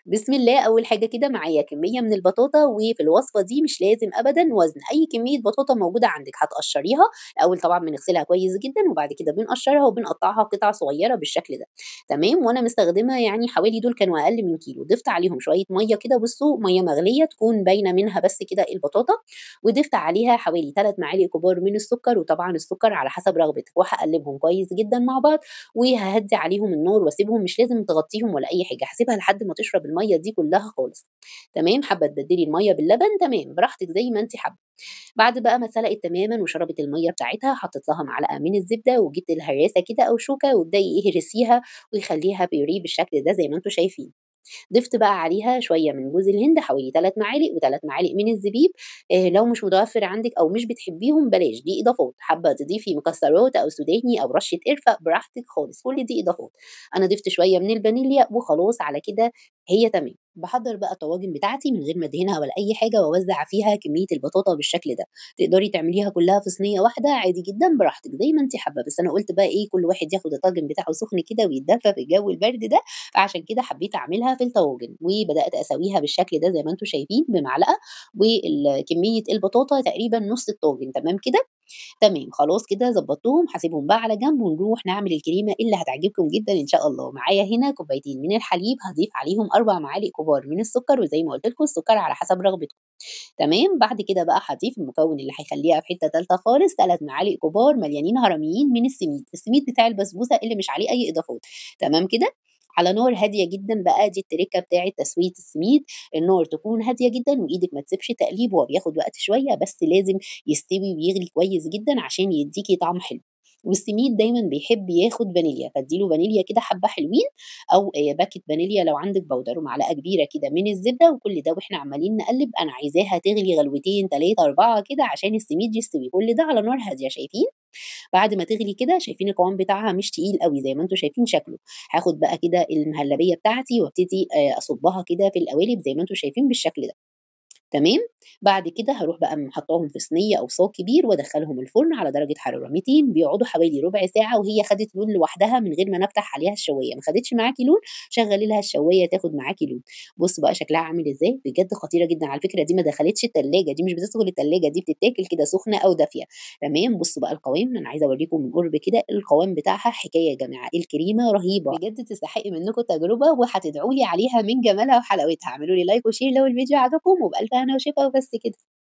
بسم الله، أول حاجة كده معايا كمية من البطاطا، وفي الوصفة دي مش لازم أبدًا وزن، أي كمية بطاطا موجودة عندِك هتقشّريها، الأول طبعًا بنغسلها كويس جدًا، وبعد كده بنقشّرها وبنقطّعها قطع صغيرة بالشكل ده، تمام، وأنا مستخدمة يعني حوالي دول كانوا أقل من كيلو، ضِفت عليهم شوية مَيّة كده بُصّوا، مَيّة مغلية تكون باينة منها بس كده البطاطا، وضِفت عليها حوالي 3 معالق كبار من السكر، وطبعًا السكر على حسب رغبتِك، وهاقلّبهم كويس جدًا مع بعض، وهاهدّي عليهم النار واسيبهم مش لازم تغطّيهم ولا أي حاجة، هاسيبها لحد ما تشرب المَيّة دي كلّها خالص، تمام، حابة تبدّلي المَيّة باللبن تمام، براحتِك زي ما أنتِ حابة. بعد بقى ما اتسلقت تمامًا وشربت المَيّة بتاعتها، حطيت لها معلقة من الزبدة وجبت الهراسة كده أو شوكة وابدئي اهرسيها وخلّيها بيوريه بالشكل ده زي ما أنتم شايفين. ضِفت بقى عليها شوية من جوز الهند حوالي 3 معالق و3 معالق من الزبيب، لو مش متوفّر عندِك أو مش بتحبيهم بلاش، دي إضافات، حابة تضيفي مكسرات أو سوداني أو رشة قرفة براحتِك خالص، كل دي إضافات. أنا ضِفت شوية من الفانيليا وخلاص على كده هي تمام. باحضّر بقى الطواجن بتاعتي من غير ما أدهنها ولا أي حاجة وأوزّع فيها كمية البطاطا بالشكل ده، تقدري تعمليها كلّها في صينية واحدة عادي جدًا براحتِك زي ما أنتِ حابة، بس أنا قُلت بقى إيه كل واحد ياخد الطاجن بتاعه سخن كده ويتدفى في الجو البارد ده، فعشان كده حبيت أعملها في الطواجن، وبدأت أسويها بالشكل ده زي ما أنتم شايفين بمعلقة، كمية البطاطا تقريبًا نُص الطاجن تمام كده؟ تمام خلاص كده ضبطتهم، هاسيبهم بقى على جنب ونروح نعمل الكريمة اللي هتعجبكم جدًا إن شاء الله. معايا هنا كوبايتين من الحليب هاضيف عليهم 4 معالق كبار من السكر، وزي ما قُلت لكم السكر على حسب رغبتكم. تمام، بعد كده بقى هاضيف المكون اللي هيخلّيها في حتة تالتة خالص 3 معالق كبار مليانين هرميين من السميد، السميد بتاع البسبوسة اللي مش عليه أي إضافات، تمام كده؟ على نار هادية جدًا بقى دي التركة بتاعة تسوية السميد، النار تكون هادية جدًا وإيدِك ما تسيبش تقليب، هو بياخد وقت شوية بس لازم يستوي ويغلي كويس جدًا عشان يدّيكِ طعم حلو، والسميد دايمًا بيحب ياخد فانيليا، فادّي له فانيليا كده حبّة حلوين أو باكيت فانيليا لو عندِك باودر ومعلقة كبيرة كده من الزبدة، وكل ده وإحنا عمّالين نقلِّب أنا عايزاها تغلي غلوتين 3، 4 كده عشان السميد يستوي، كل ده على نار هادية شايفين؟ بعد ما تغلي كده شايفين القوام بتاعها مش تقيل أوي زي ما أنتم شايفين شكله، هاخد بقى كده المهلبية بتاعتي وابتدي أصُبّها كده في القوالب زي ما أنتم شايفين بالشكل ده. تمام، بعد كده هاروح بقى حاطاهم في صينية أو صاج كبير وأدخّلهم الفرن على درجة حرارة 200 بيقعدوا حوالي ربع ساعة وهي خدت لون لوحدها من غير ما أنا أفتح عليها الشواية، ما خدتش معاكِ لون شغّلي لها الشواية تاخد معاكِ لون، بُصّوا بقى شكلها عامل إزاي، بجد خطيرة جدًا، على فكرة دي ما دخلتش التلاجة، دي مش بتدخل التلاجة، دي بتتاكل كده سخنة أو دافية، تمام، بُصّوا بقى القوام، أنا عايزة أورّيكم من قرب كده القوام بتاعها حكاية يا جماعة، الكريمة رهيبة، بجد تستحق منكم تجربة وهتدعوا لي عليها من جمالها وحلاوتها، اعملوا لي لايك وشير لو الفيديو عجبكم وبألف هنا وشفا وبس كده.